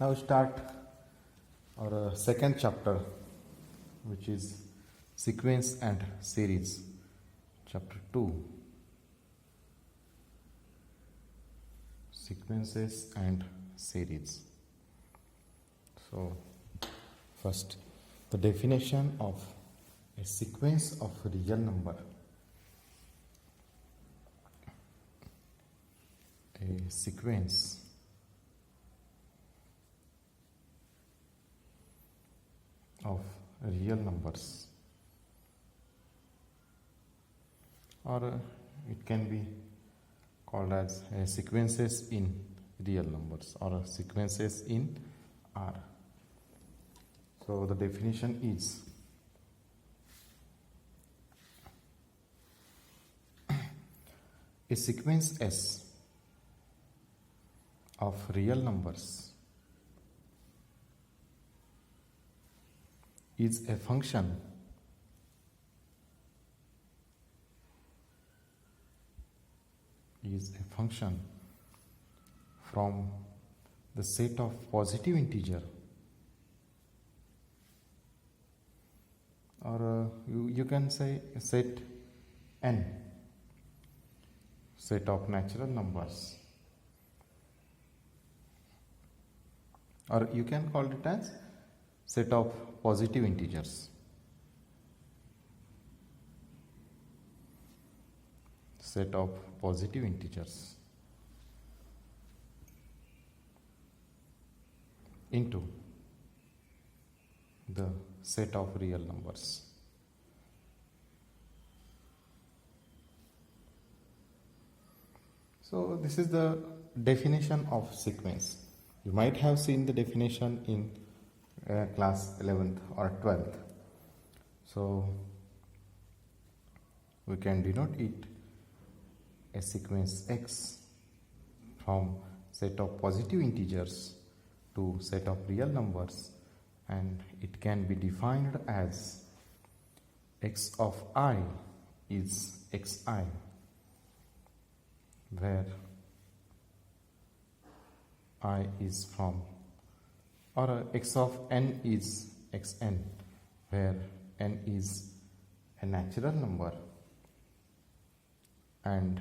Now we start our second chapter, which is Sequence and Series, chapter 2, Sequences and Series. So first, the definition of a sequence of real number. A sequence of real numbers, or it can be called as sequences in real numbers or sequences in R. So the definition is a sequence S of real numbers is a function from the set of positive integer, or you can say set n, set of natural numbers, or you can call it as set of positive integers. Set of positive integers into the set of real numbers. So this is the definition of sequence. You might have seen the definition in class 11th or 12th. So we can denote it a sequence X from set of positive integers to set of real numbers, and it can be defined as X of I is Xi, where I is from, or X of n is Xn, where n is a natural number and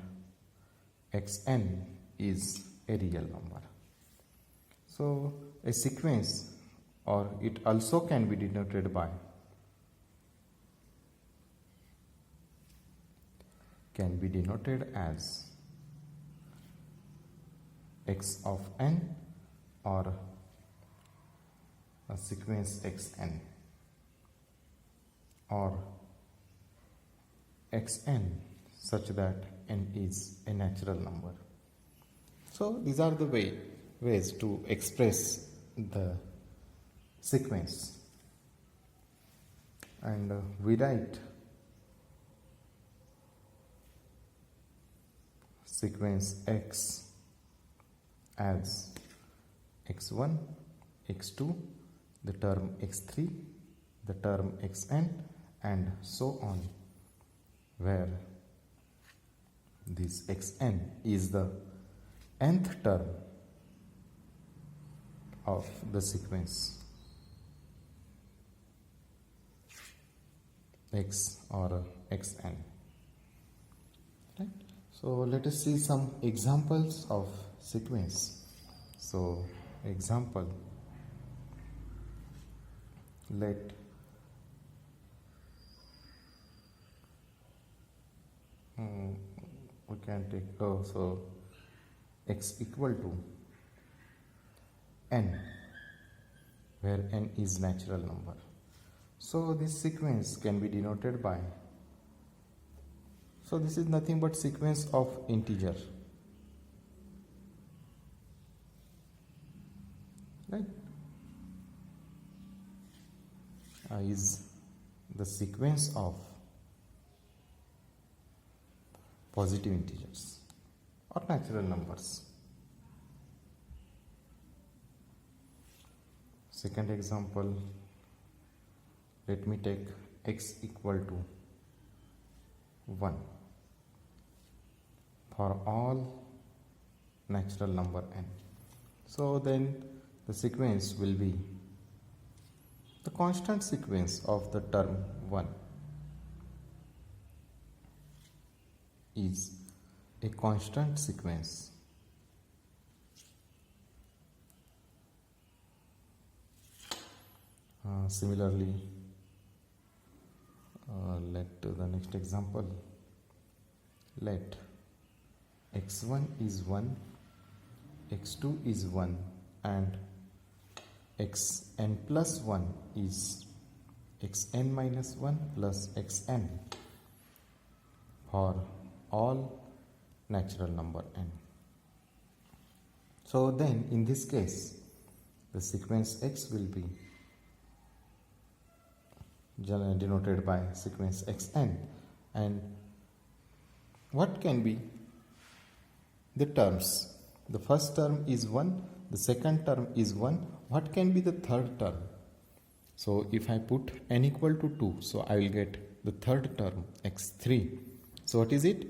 Xn is a real number. So a sequence, or it also can be denoted by as X of n, or a sequence Xn, or Xn such that n is a natural number. So these are the ways to express the sequence, and we write sequence X as x1, x2, the term x3, the term xn, and so on, where this xn is the nth term of the sequence x or xn. Right? So let us see some examples of sequence. So example, let we can take so x equal to n, where n is natural number. So this sequence can be denoted by, so this is nothing but sequence of integer, right? Is the sequence of positive integers or natural numbers. Second example, let me take x equal to 1 for all natural number n. So then the sequence will be the constant sequence of the term 1 is a constant sequence. Similarly, let the next example, let x1 is 1, x2 is 1 and xn plus 1 is xn minus 1 plus xn for all natural number n. So then in this case the sequence x will be denoted by sequence xn, and what can be the terms? The first term is 1, the second term is 1. What can be the third term? So if I put n equal to 2, so I will get the third term x3. So what is it?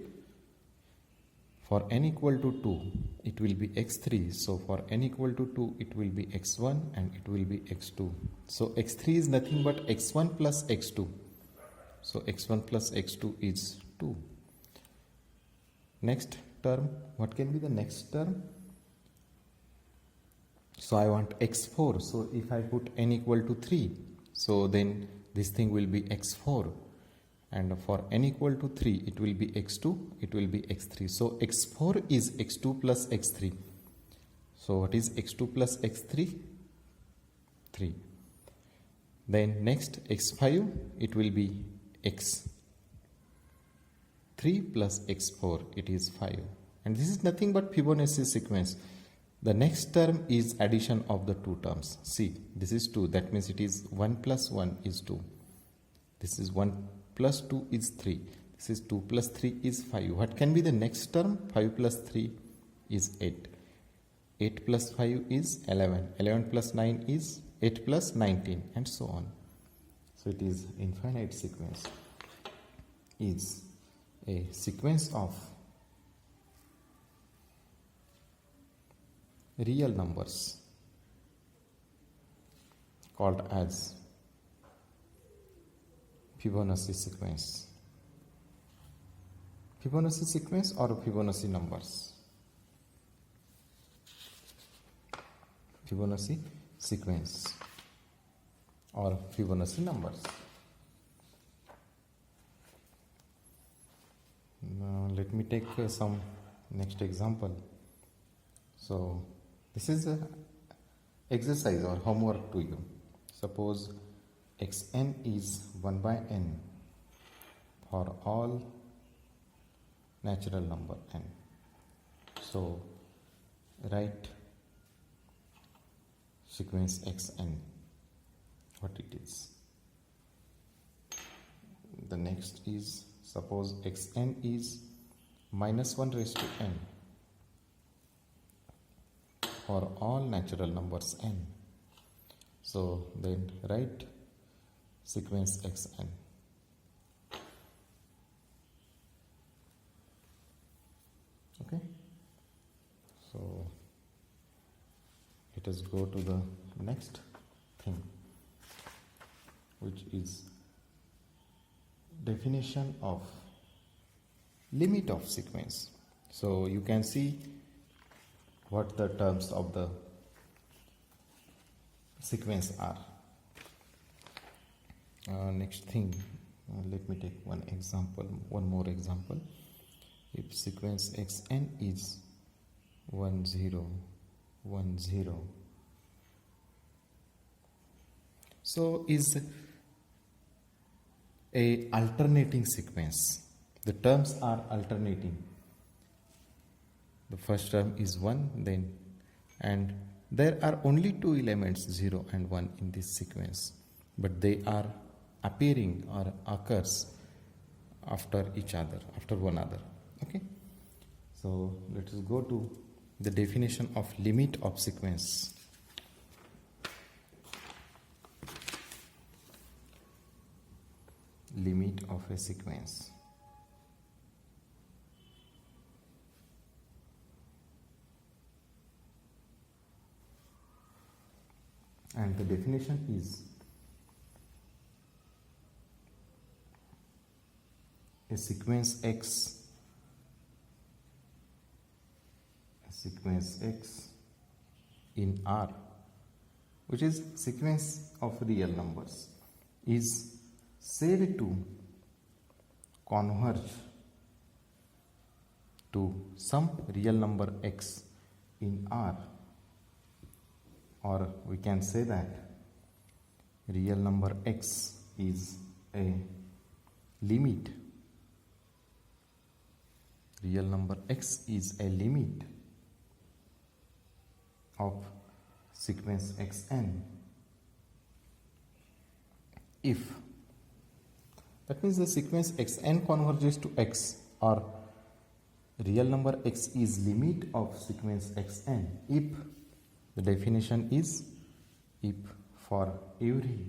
For n equal to 2 it will be x3, so for n equal to 2 it will be x1 and it will be x2. So x3 is nothing but x1 plus x2. So x1 plus x2 is 2. Next term, what can be the next term? So I want x4, so if I put n equal to 3, so then this thing will be x4, and for n equal to 3 it will be x2, it will be x3. So x4 is x2 plus x3. So what is x2 plus x3? 3. Then next x5, it will be x3 plus x4, it is 5. And this is nothing but Fibonacci sequence. The next term is addition of the two terms. See, this is 2, that means it is 1 plus 1 is 2. This is 1 plus 2 is 3. This is 2 plus 3 is 5. What can be the next term? 5 plus 3 is 8. 8 plus 5 is 11. 11 plus 9 is 8 plus 19, and so on. So it is infinite sequence is a sequence of real numbers called as Fibonacci sequence. Fibonacci sequence or Fibonacci numbers? Fibonacci sequence or Fibonacci numbers. Now let me take some next example. So this is a exercise or homework to you. Suppose xn is 1 by n for all natural number n. So write sequence xn, what it is. The next is, suppose xn is minus 1 raised to n for all natural numbers n. So then write sequence xn. Okay, so let us go to the next thing, which is definition of limit of sequence. So you can see what the terms of the sequence are. Next thing, let me take one more example. If sequence xn is 1 0 1 0, so is a alternating sequence. The terms are alternating. The first term is 1, then, and there are only two elements 0 and 1 in this sequence, but they are appearing or occurs after each other, after one another. Okay, so let us go to the definition of limit of sequence. Limit of a sequence. and the definition is a sequence X in R, which is sequence of real numbers, is said to converge to some real number X in R, or we can say that real number X is a limit. Real number X is a limit of sequence Xn if, that means the sequence Xn converges to X, or real number X is limit of sequence Xn if the definition is if for every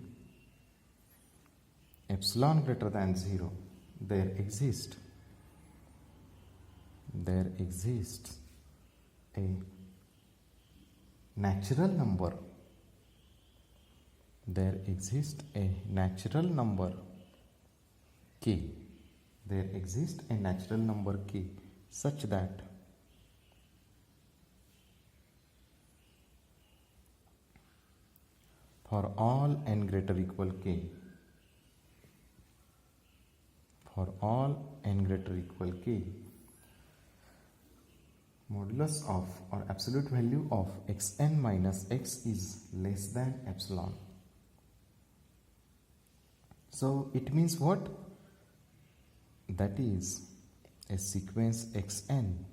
epsilon greater than 0 there exists a natural number, there exists a natural number k, there exists a natural number k such that for all n greater equal k, for all n greater equal k, modulus of or absolute value of xn minus x is less than epsilon. So it means what? That is a sequence xn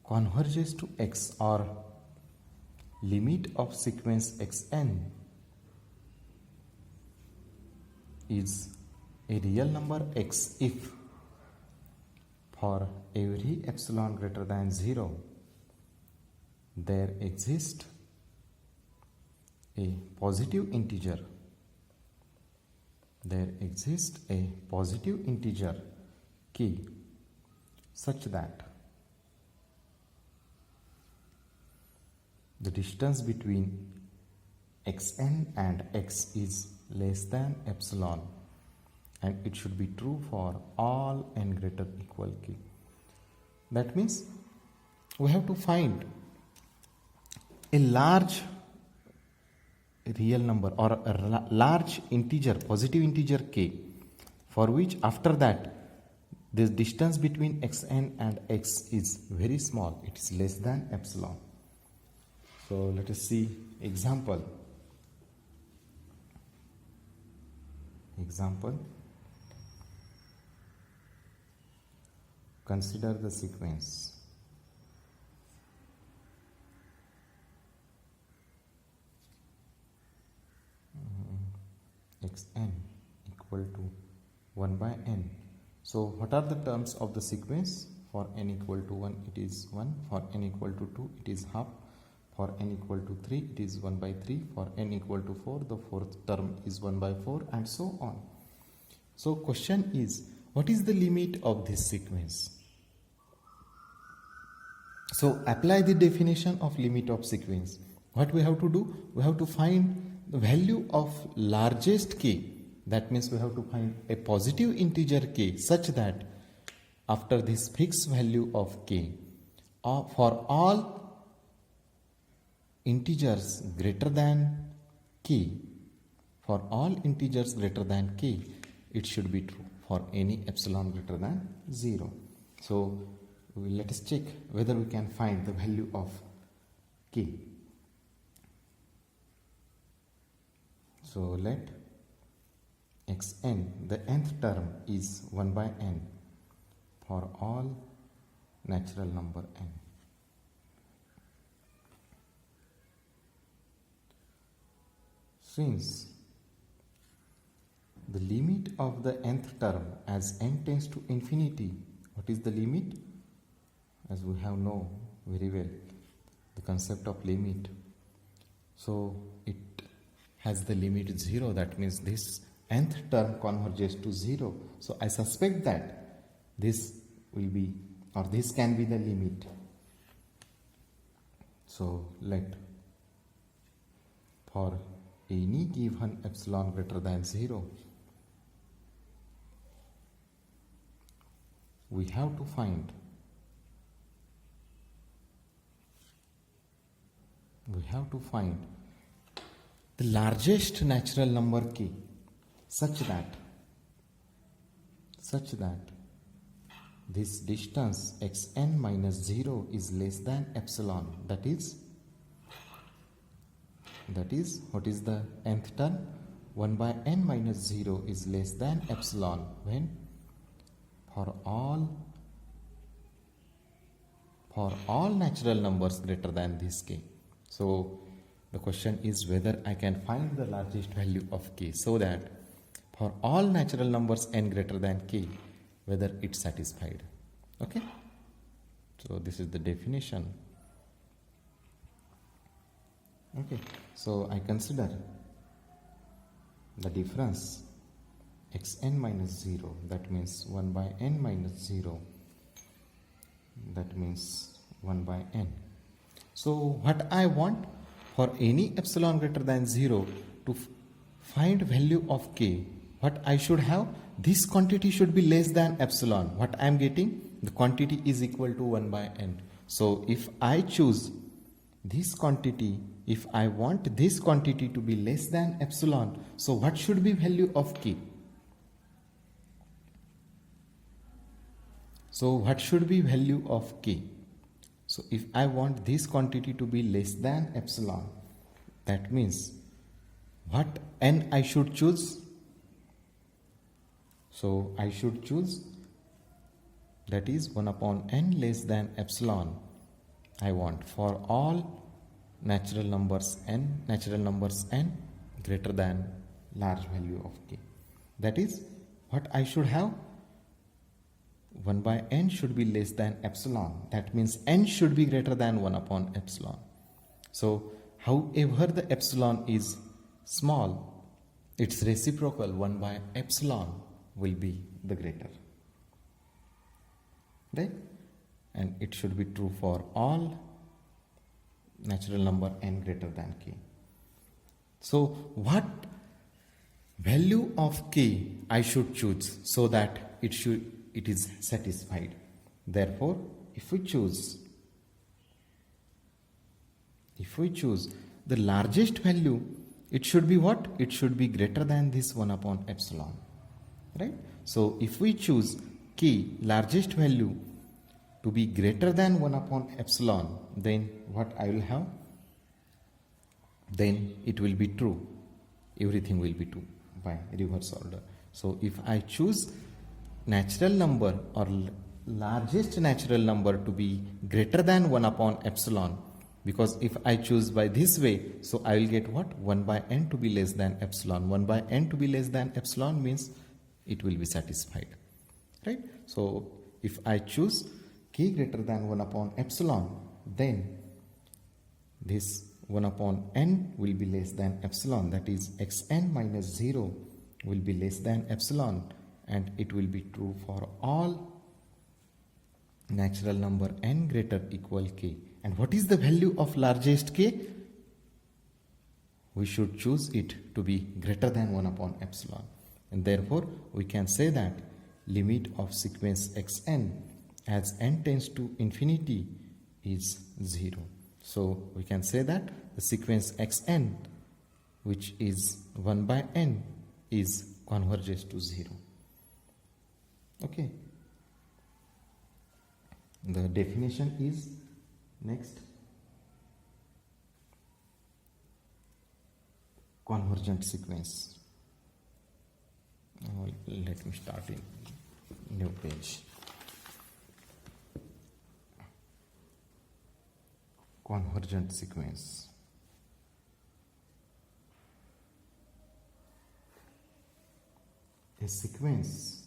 converges to x, or limit of sequence xn is a real number x if for every epsilon greater than 0 there exists a positive integer, k such that the distance between xn and x is less than epsilon, and it should be true for all n greater equal k. That means we have to find a large real number or a large integer, positive integer k, for which after that the distance between xn and x is very small, it is less than epsilon. So let us see example. Consider the sequence xn equal to 1 by n. So what are the terms of the sequence? For n equal to 1 it is 1, for n equal to 2 it is half, for n equal to 3 it is 1 by 3, for n equal to 4 the fourth term is 1 by 4, and so on. So question is, what is the limit of this sequence? So apply the definition of limit of sequence. What we have to do? We have to find the value of largest k. That means we have to find a positive integer k such that after this fixed value of k, for all integers greater than k, it should be true for any epsilon greater than 0. So let us check whether we can find the value of k. So let xn, the nth term, is 1 by n for all natural number n. Since the limit of the nth term as n tends to infinity, what is the limit? As we have know very well the concept of limit. So it has the limit 0, that means this nth term converges to 0. So I suspect that this will be, or this can be the limit. So let for any given epsilon greater than 0, we have to find the largest natural number k such that this distance xn minus 0 is less than epsilon. That is what is the nth term? 1 by n minus 0 is less than epsilon when for all natural numbers greater than this k. So the question is whether I can find the largest value of k, so that for all natural numbers n greater than k, whether it's satisfied. Okay, so this is the definition. Okay, so I consider the difference xn minus 0, that means 1 by n minus 0, that means 1 by n. So what I want, for any epsilon greater than 0 to find value of k, what I should have, this quantity should be less than epsilon. What I am getting, the quantity is equal to 1 by n. So if I choose this quantity, if I want this quantity to be less than epsilon, so what should be value of k? So what should be value of k? So if I want this quantity to be less than epsilon, that means what n I should choose? So I should choose, that is 1 upon n less than epsilon. I want for all natural numbers n greater than large value of k. That is what I should have, 1 by n should be less than epsilon. That means n should be greater than 1 upon epsilon. So however the epsilon is small, its reciprocal 1 by epsilon will be the greater. Right? And it should be true for all natural number n greater than k. So what value of k I should choose so that it is satisfied? Therefore, if we choose the largest value, it should be what? It should be greater than this 1 upon epsilon. Right? So if we choose k, largest value, to be greater than 1 upon epsilon, then what I will have? Then it will be true. Everything will be true by reverse order. So if I choose natural number or largest natural number to be greater than 1 upon epsilon, because if I choose by this way, so I will get what? 1 by n to be less than epsilon. 1 by n to be less than epsilon means it will be satisfied. Right? So if I choose k greater than 1 upon epsilon, then this 1 upon n will be less than epsilon. That is xn minus 0 will be less than epsilon, and it will be true for all natural number n greater equal k. And what is the value of largest k? We should choose it to be greater than 1 upon epsilon. And therefore, we can say that limit of sequence xn as n tends to infinity is 0. So we can say that the sequence xn, which is 1 by n, is converges to 0. Okay. The definition is next. Convergent sequence. Let me start in new page. Convergent sequence. A sequence.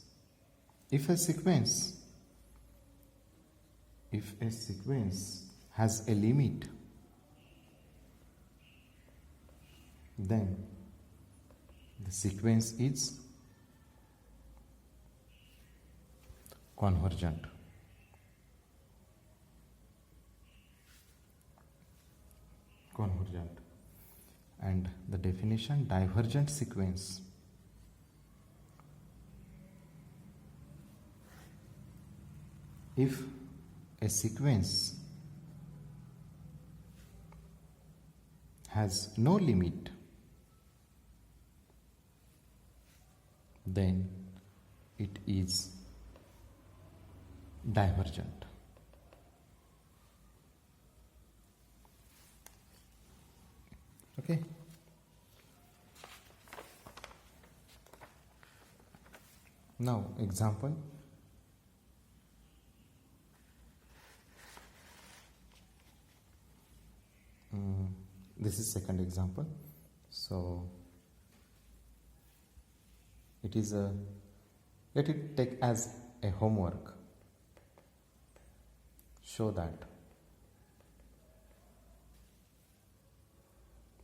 If a sequence has a limit, then the sequence is convergent. convergent. And the definition, divergent sequence. If a sequence has no limit, then it is divergent. Okay. Now, example. This is second example. So, it is a, let it take as a homework. Show that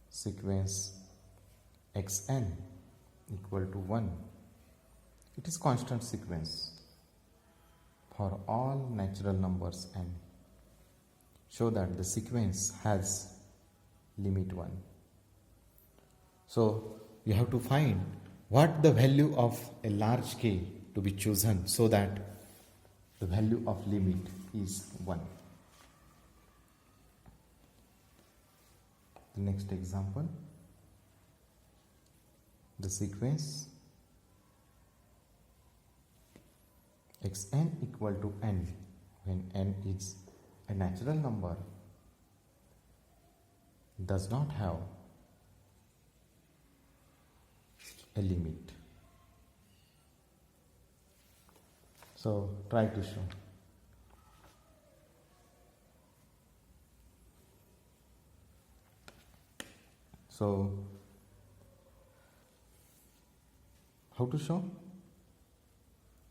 sequence xn equal to 1. It is constant sequence for all natural numbers n. Show that the sequence has limit 1. So you have to find what the value of a large k to be chosen so that the value of limit is 1. The next example, the sequence xn equal to n when n is a natural number does not have a limit. So try to show. So how to show?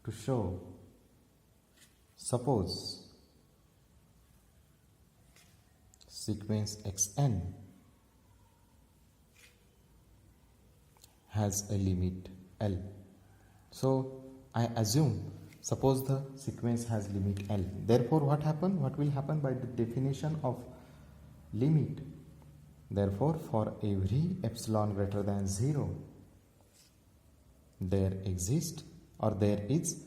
To show, suppose sequence xn has a limit L. So I assume, suppose the sequence has limit L. Therefore what happen? What will happen by the definition of limit? Therefore for every epsilon greater than 0, there exists or there is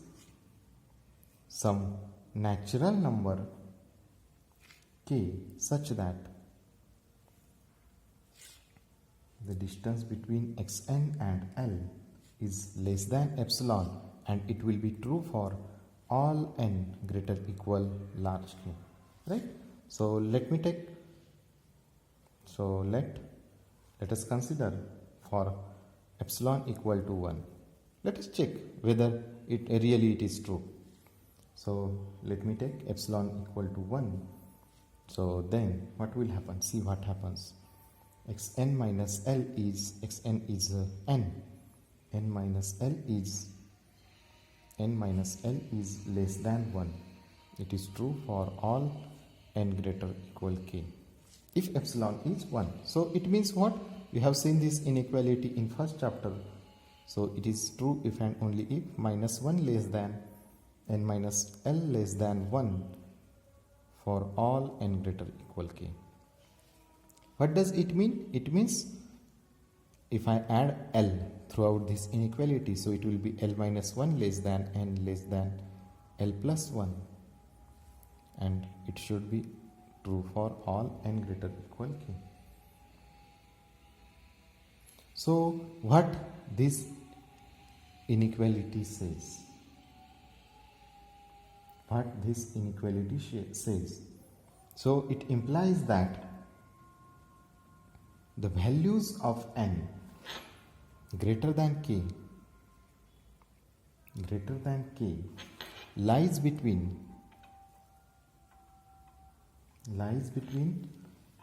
some natural number k such that the distance between xn and L is less than epsilon, and it will be true for all n greater equal large k, right? So let me take, so let us consider for epsilon equal to 1. Let us check whether it is true. So let me take epsilon equal to 1. So then what will happen? See what happens. Xn minus L is, xn is n. N minus L is less than 1. It is true for all n greater equal k. If epsilon is 1. So it means what? You have seen this inequality in first chapter. So it is true if and only if minus 1 less than n minus L less than 1 for all n greater equal k. What does it mean? It means if I add L throughout this inequality, so it will be L minus 1 less than n less than L plus 1, and it should be true for all n greater equal k. So what this inequality says? What this inequality says? So it implies that the values of n greater than k lies between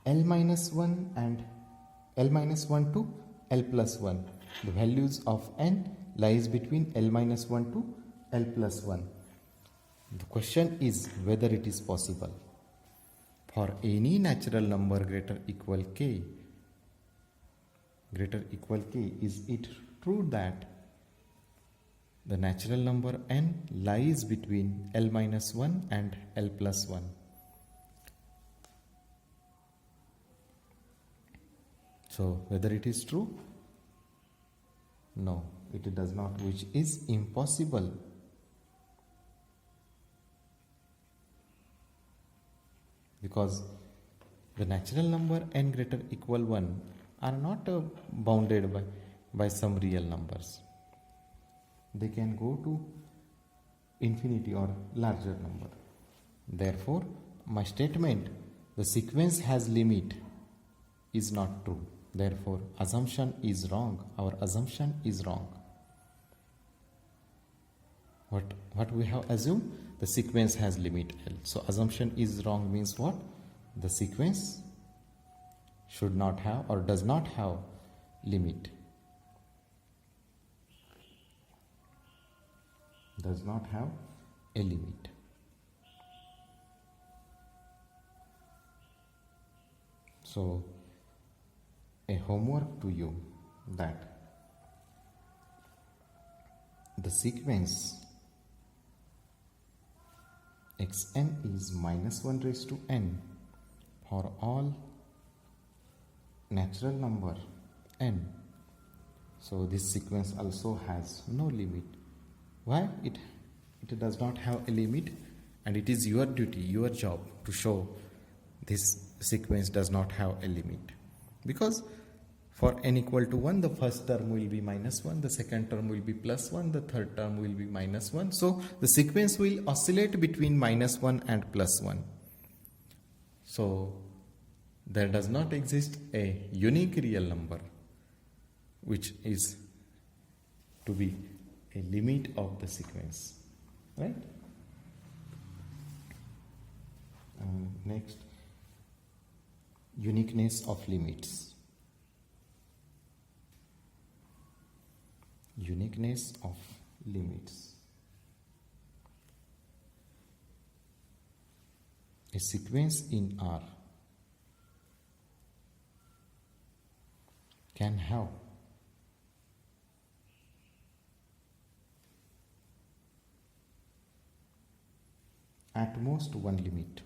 L minus 1 and L minus 1 to L plus 1. The values of n lies between L minus 1 to L plus 1. The question is whether it is possible for any natural number greater equal k, is it true that the natural number n lies between L minus 1 and L plus 1? So whether it is true? No, it does not, which is impossible. Because the natural number n greater equal 1 are not bounded by some real numbers. They can go to infinity or larger number. Therefore, my statement, the sequence has limit, is not true. Therefore, assumption is wrong. Our assumption is wrong. What we have assumed? The sequence has limit L. So assumption is wrong means what? The sequence should not have or does not have limit. Does not have a limit. So a homework to you, that the sequence xn is minus 1 raised to n for all natural number n. So this sequence also has no limit. Why? It does not have a limit, and it is your duty, your job to show this sequence does not have a limit. Because for n equal to 1, the first term will be minus 1, the second term will be plus 1, the third term will be minus 1. So the sequence will oscillate between minus 1 and plus 1. So there does not exist a unique real number which is to be a limit of the sequence, right? Next, uniqueness of limits. Uniqueness of limits. A sequence in R can have at most one limit.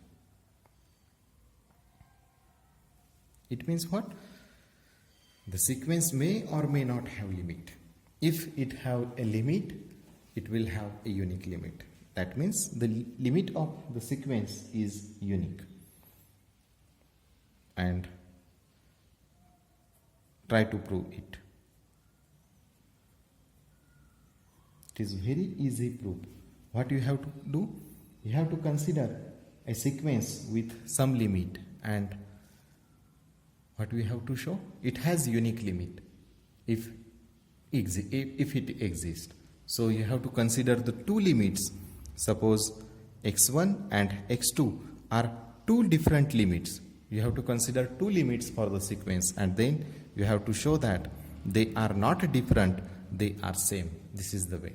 It means what? The sequence may or may not have limit. If it have a limit, it will have a unique limit. That means the limit of the sequence is unique. And try to prove it. It is very easy proof. What you have to do? You have to consider a sequence with some limit, and what we have to show? It has unique limit if it exists. So you have to consider the two limits. Suppose x1 and x2 are two different limits. You have to consider two limits for the sequence, and then you have to show that they are not different, they are same. This is the way.